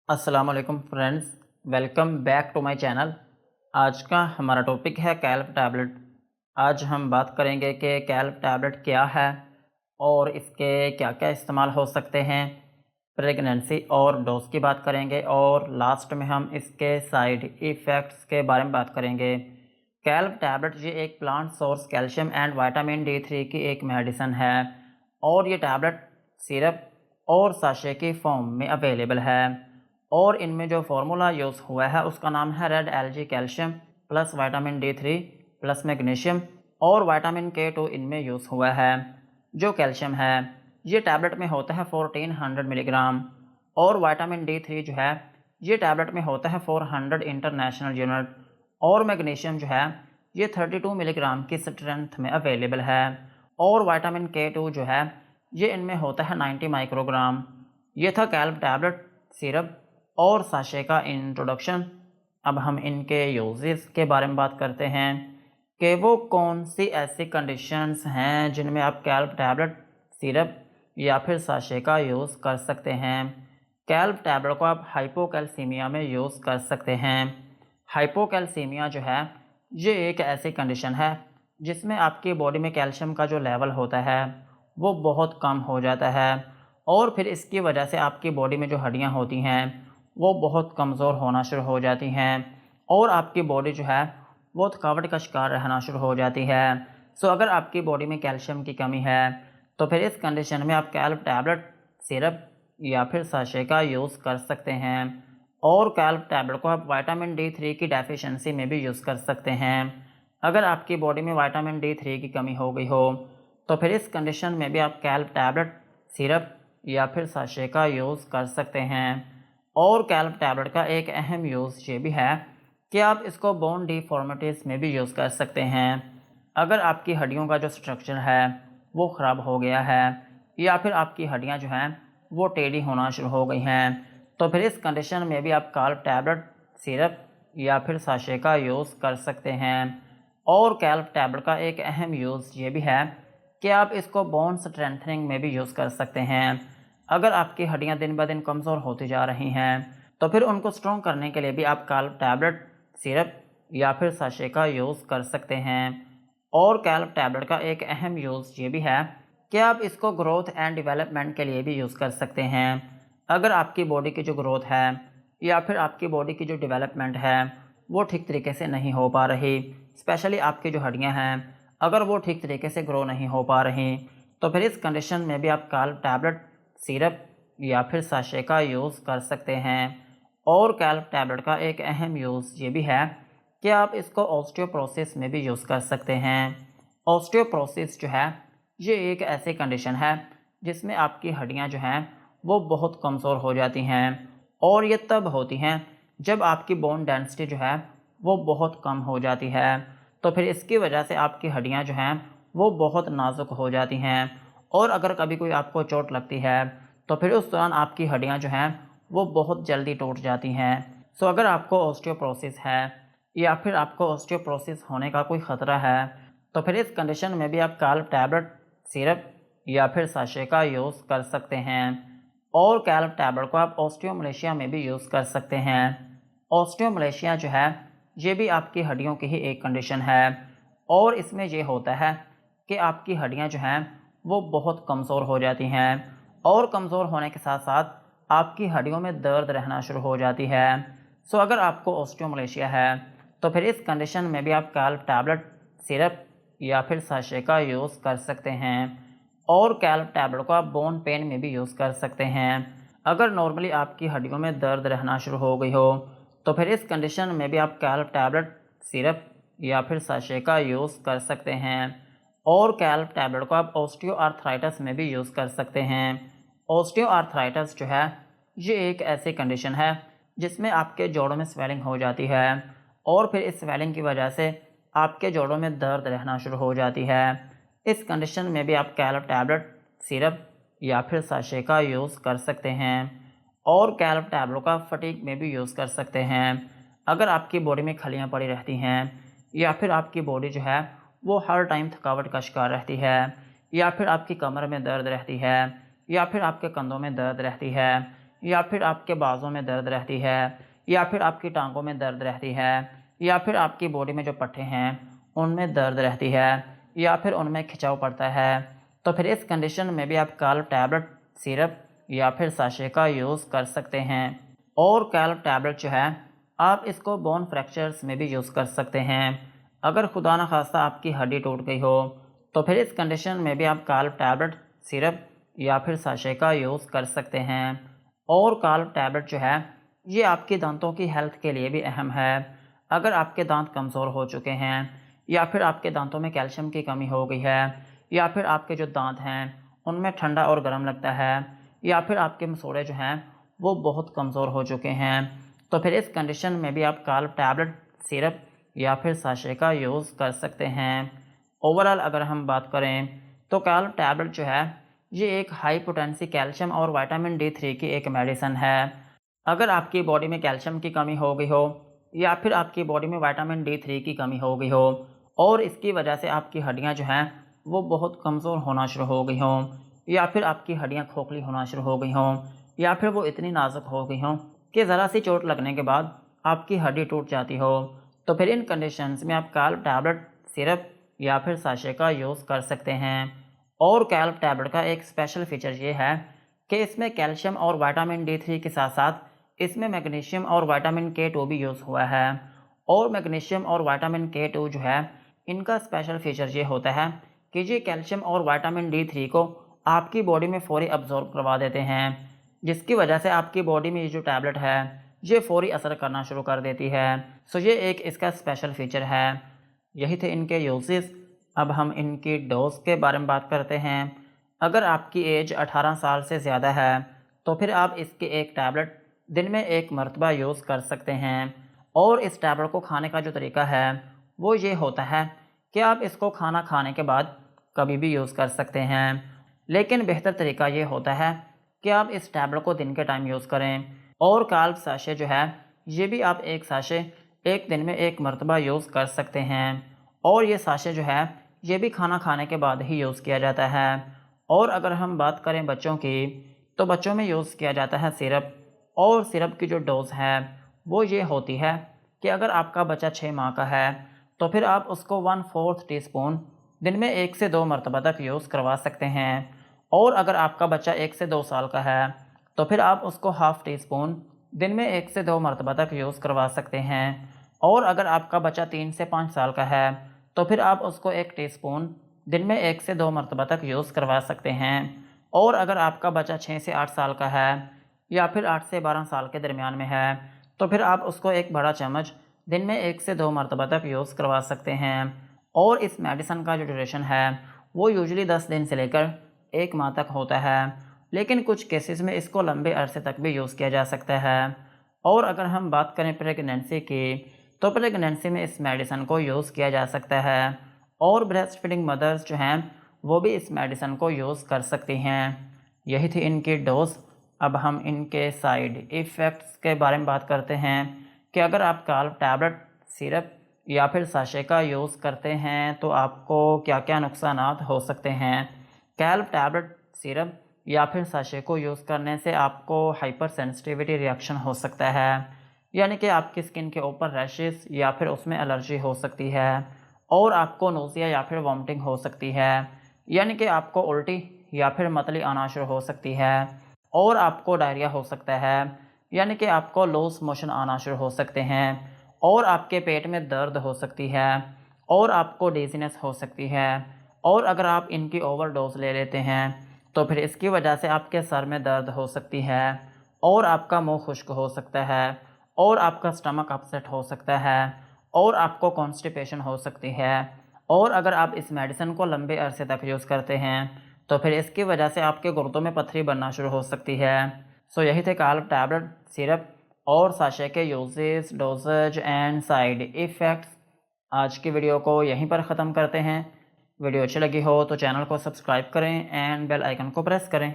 अस्सलाम वालेकुम friends, welcome back to my channel. आज का हमारा टॉपिक है कैल्प टैबलेट। आज हम बात करेंगे कि कैल्प टैबलेट क्या है और इसके क्या क्या इस्तेमाल हो सकते हैं। प्रेगनेंसी और डोज की बात करेंगे और लास्ट में हम इसके साइड इफ़ेक्ट्स के बारे में बात करेंगे। कैल्प टैबलेट ये एक plant source calcium and vitamin D3 की एक मेडिसिन है और ये टैबलेट सिरप और साशे की फॉर्म में अवेलेबल है और इनमें जो फार्मूला यूज़ हुआ है उसका नाम है red LG calcium plus vitamin D3 plus magnesium और विटामिन K2 इनमें यूज़ हुआ है। जो कैल्शियम है ये टैबलेट में होता है 1400 मिलीग्राम और विटामिन D3 जो है ये टैबलेट में होता है 400 इंटरनेशनल यूनिट और मैग्नीशियम जो है ये 32 मिलीग्राम की स्ट्रेंथ में अवेलेबल है और विटामिन K2 जो है ये इनमें होता है 90 माइक्रोग्राम। ये था कैल्प टैबलेट, सिरप और साशे का इंट्रोडक्शन। अब हम इनके यूजेस के बारे में बात करते हैं कि वो कौन सी ऐसी कंडीशंस हैं जिनमें आप कैल्प टैबलेट, सिरप या फिर साशे का यूज़ कर सकते हैं। कैल्प टैबलेट को आप हाइपोकैल्सीमिया में यूज़ कर सकते हैं। हाइपोकैल्सीमिया जो है ये एक ऐसी कंडीशन है जिसमें आपकी बॉडी में कैल्शियम का जो लेवल होता है वो बहुत कम हो जाता है और फिर इसकी वजह से आपकी बॉडी में जो हड्डियां होती हैं वो बहुत कमज़ोर होना शुरू हो जाती हैं और आपकी बॉडी जो है वो थकावट का शिकार रहना शुरू हो जाती है। सो अगर आपकी बॉडी में कैल्शियम की कमी है तो फिर इस कंडीशन में आप कैल्प टैबलेट, सिरप या फिर साशे का यूज़ कर सकते हैं और कैल्प टैबलेट को आप विटामिन D3 की डेफिशिएंसी में भी यूज़ कर सकते हैं। अगर आपकी बॉडी में विटामिन D3 की कमी हो गई हो तो फिर इस कंडीशन में भी आप कैल्प टैबलेट, सिरप या फिर साशे का यूज़ कर सकते हैं। और कैल्प टैबलेट का एक अहम यूज़ ये भी है कि आप इसको बोन डिफॉर्मिटीज़ में भी यूज़ कर सकते हैं। अगर आपकी हड्डियों का जो स्ट्रक्चर है वो ख़राब हो गया है या फिर आपकी हड्डियां जो हैं वो टेढ़ी होना शुरू हो गई हैं तो फिर इस कंडीशन में भी आप कैल्प टैबलेट, सिरप या फिर साशे का यूज़ कर सकते हैं। और कैल्प टैबलेट का एक अहम यूज़ ये भी है कि आप इसको बोन स्ट्रेंथनिंग में भी यूज़ कर सकते हैं। अगर आपकी हड्डियां दिन ब दिन कमज़ोर होती जा रही हैं तो फिर उनको स्ट्रॉन्ग करने के लिए भी आप कैल्प टैबलेट, सिरप या फिर साशे का यूज़ कर सकते हैं। और कैल्प टैबलेट का एक अहम यूज़ ये भी है कि आप इसको ग्रोथ एंड डेवलपमेंट के लिए भी यूज़ कर सकते हैं। अगर आपकी बॉडी की जो ग्रोथ है या फिर आपकी बॉडी की जो डेवलपमेंट है वो ठीक तरीके से नहीं हो पा रही, स्पेशली आपकी जो हड्डियां हैं अगर वो ठीक तरीके से ग्रो नहीं हो पा रही तो फिर इस कंडीशन में भी आप कैल्प टैबलेट, सिरप या फिर साशे का यूज़ कर सकते हैं। और कैल्प टैबलेट का एक अहम यूज़ ये भी है कि आप इसको ऑस्टियोपोरोसिस में भी यूज़ कर सकते हैं। ऑस्टियोपोरोसिस जो है ये एक ऐसी कंडीशन है जिसमें आपकी हड्डियां जो हैं वो बहुत कमज़ोर हो जाती हैं और ये तब होती हैं जब आपकी बोन डेंसिटी जो है वो बहुत कम हो जाती है तो फिर इसकी वजह से आपकी हड्डियां जो हैं वो बहुत नाजुक हो जाती हैं और अगर कभी कोई आपको चोट लगती है तो फिर उस दौरान आपकी हड्डियां जो हैं वो बहुत जल्दी टूट जाती हैं। सो अगर आपको ऑस्टियोपोरोसिस है या फिर आपको ऑस्टियोपोरोसिस होने का कोई ख़तरा है तो फिर इस कंडीशन में भी आप कैल्प टैबलेट, सिरप या फिर साशे का यूज़ कर सकते हैं। और कैल्प टैबलेट को आप ऑस्टियोमलेशिया में भी यूज़ कर सकते हैं। ऑस्टियोमलेशिया जो है ये भी आपकी हड्डियों की ही एक कंडीशन है और इसमें ये होता है कि आपकी हड्डियां जो हैं वो बहुत कमज़ोर हो जाती हैं और कमज़ोर होने के साथ साथ आपकी हड्डियों में दर्द रहना शुरू हो जाती है। सो अगर आपको ऑस्टियोमलेशिया है तो फिर इस कंडीशन में भी आप कैल्प टैबलेट, सिरप या फिर साशे का यूज़ कर सकते हैं। और कैल्प टैबलेट को आप बोन पेन में भी यूज़ कर सकते हैं। अगर नॉर्मली आपकी हड्डियों में दर्द रहना शुरू हो गई हो तो फिर इस कंडीशन में भी आप कैल्प टैबलेट, सिरप या फिर साशे का यूज़ कर सकते हैं। और कैल्प टैबलेट को आप ऑस्टियोआर्थराइटिस में भी यूज़ कर सकते हैं। ऑस्टियोआर्थराइटिस जो है ये एक ऐसी कंडीशन है जिसमें आपके जोड़ों में स्वेलिंग हो जाती है और फिर इस स्वेलिंग की वजह से आपके जोड़ों में दर्द रहना शुरू हो जाती है। इस कंडीशन में भी आप कैल्प टैबलेट, सिरप या फिर साशे का यूज़ कर सकते हैं। और कैल्प टैबलेट का फटीग में भी यूज़ कर सकते हैं। अगर आपकी बॉडी में खलियां पड़ी रहती हैं या फिर आपकी बॉडी जो है वो हर टाइम थकावट का शिकार रहती है या फिर आपकी कमर में दर्द रहती है या फिर आपके कंधों में दर्द रहती है या फिर आपके बाजों में दर्द रहती है, या फिर आपकी टांगों में दर्द रहती है, या फिर आपकी बॉडी में जो पट्टे हैं उनमें दर्द रहती है, या फिर उनमें खिंचाव पड़ता है, तो फिर इस कंडीशन में भी आप काल्व टैबलेट सिरप या फिर साशे का यूज़ कर सकते हैं। और काल्व टैबलेट जो है आप इसको बोन फ्रैक्चर्स में भी यूज़ कर सकते हैं। अगर खुदा न खास्ता आपकी हड्डी टूट गई हो तो फिर इस कंडीशन में भी आप काल्व टैबलेट सिरप या फिर साशे का यूज़ कर सकते हैं। और काल्व टैबलेट जो है ये आपके दांतों की हेल्थ के लिए भी अहम है। अगर आपके दांत कमज़ोर हो चुके हैं, या फिर आपके दांतों में कैल्शियम की कमी हो गई है, या फिर आपके जो दांत हैं उनमें ठंडा और गर्म लगता है, या फिर आपके मसूड़े जो हैं वो बहुत कमज़ोर हो चुके हैं, तो फिर इस कंडीशन में भी आप काल्व टैबलेट सिरप या फिर साशे का यूज़ कर सकते हैं। ओवरऑल अगर हम बात करें तो काल्व टैबलेट जो है ये एक हाई पोटेंसी कैल्शियम और विटामिन D3 की एक मेडिसिन है। अगर आपकी बॉडी में कैल्शियम की कमी हो गई हो, या फिर आपकी बॉडी में विटामिन D3 की कमी हो गई हो और इसकी वजह से आपकी हड्डियां जो हैं वो बहुत कमज़ोर होना शुरू हो गई हों, या फिर आपकी हड्डियां खोखली होना शुरू हो गई हों, या फिर वो इतनी नाजुक हो गई हों कि ज़रा सी चोट लगने के बाद आपकी हड्डी टूट जाती हो, तो फिर इन कंडीशंस में आप काल्व टैबलेट सिरप या फिर साशे का यूज़ कर सकते हैं। और काल्व टैबलेट का एक स्पेशल फीचर ये है कि इसमें कैल्शियम और विटामिन D3 के साथ साथ इसमें मैग्नीशियम और विटामिन K2 भी यूज़ हुआ है। और मैग्नीशियम और विटामिन K2 जो है इनका स्पेशल फीचर ये होता है कि ये कैल्शियम और विटामिन D3 को आपकी बॉडी में फौरी अब्जॉर्ब करवा देते हैं, जिसकी वजह से आपकी बॉडी में ये जो टैबलेट है ये फौरी असर करना शुरू कर देती है। सो ये एक इसका स्पेशल फीचर है। यही थे इनके यूजेस। अब हम इनकी डोज के बारे में बात करते हैं। अगर आपकी एज 18 साल से ज़्यादा है तो फिर आप इसकी एक टैबलेट दिन में एक मरतबा यूज़ कर सकते हैं। और इस टैबलेट को खाने का जो तरीका है वो ये होता है कि आप इसको खाना खाने के बाद कभी भी यूज़ कर सकते हैं, लेकिन बेहतर तरीका ये होता है कि आप इस टैबलेट को दिन के टाइम यूज़ करें। और काल्व साशे जो है ये भी आप एक साशे एक दिन में एक मरतबा यूज़ कर सकते हैं। और ये साशे जो है ये भी खाना खाने के बाद ही यूज़ किया जाता है। और अगर हम बात करें बच्चों की, तो बच्चों में यूज़ किया जाता है सिरप। और सिरप की जो डोज़ है वो ये होती है कि अगर आपका बच्चा 6 माह का है तो फिर आप उसको 1/4 टीस्पून दिन में 1 से 2 मरतबा तक यूज़ करवा सकते हैं। और अगर आपका बच्चा 1 से 2 साल का है तो फिर आप उसको हाफ़ टीस्पून दिन में 1 से 2 मरतबा तक यूज़ करवा सकते हैं। और अगर आपका बच्चा 3 से 5 साल का है तो फिर आप उसको 1 टीस्पून दिन में 1 से 2 मरतबा तक यूज़ करवा सकते हैं। और अगर आपका बच्चा 6 से 8 साल का है या फिर 8 से 12 साल के दरमियान में है तो फिर आप उसको एक बड़ा चम्मच दिन में 1 से 2 मरतबा तक यूज़ करवा सकते हैं। और इस मेडिसिन का जो ड्यूरेशन है वो यूजुअली 10 दिन से लेकर 1 माह तक होता है, लेकिन कुछ केसेस में इसको लंबे अरसे तक भी यूज़ किया जा सकता है। और अगर हम बात करें प्रेगनेंसी की, तो प्रेगनेंसी में इस मेडिसिन को यूज़ किया जा सकता है। और ब्रेस्ट फीडिंग मदर्स जो हैं वो भी इस मेडिसिन को यूज़ कर सकती हैं। यही थी इनकी डोज। अब हम इनके साइड इफ़ेक्ट्स के बारे में बात करते हैं कि अगर आप काल्व टैबलेट सिरप या फिर साशे का यूज़ करते हैं तो आपको क्या क्या नुकसानात हो सकते हैं। काल्व टैबलेट सिरप या फिर साशे को यूज़ करने से आपको हाइपर सेंसिटिविटी रिएक्शन हो सकता है, यानी कि आपकी स्किन के ऊपर रैशेस या फिर उसमें एलर्जी हो सकती है। और आपको नोज़िया या फिर वॉमिटिंग हो सकती है, यानी कि आपको उल्टी या फिर मतली आना शुरू हो सकती है। और आपको डायरिया हो सकता है, यानी कि आपको लूज मोशन आना शुरू हो सकते हैं। और आपके पेट में दर्द हो सकती है, और आपको डिजीनेस हो सकती है। और अगर आप इनकी ओवरडोज ले लेते हैं तो फिर इसकी वजह से आपके सर में दर्द हो सकती है, और आपका मुंह खुश्क हो सकता है, और आपका स्टमक अपसेट हो सकता है, और आपको कॉन्स्टिपेशन हो सकती है। और अगर आप इस मेडिसिन को लंबे अरसे तक यूज़ करते हैं तो फिर इसकी वजह से आपके गुर्दों में पथरी बनना शुरू हो सकती है। सो यही थे काल्व टैबलेट सिरप और साशे के uses, doses and side effects. आज की वीडियो को यहीं पर ख़त्म करते हैं। वीडियो अच्छी लगी हो तो चैनल को सब्सक्राइब करें एंड बेल आइकन को प्रेस करें।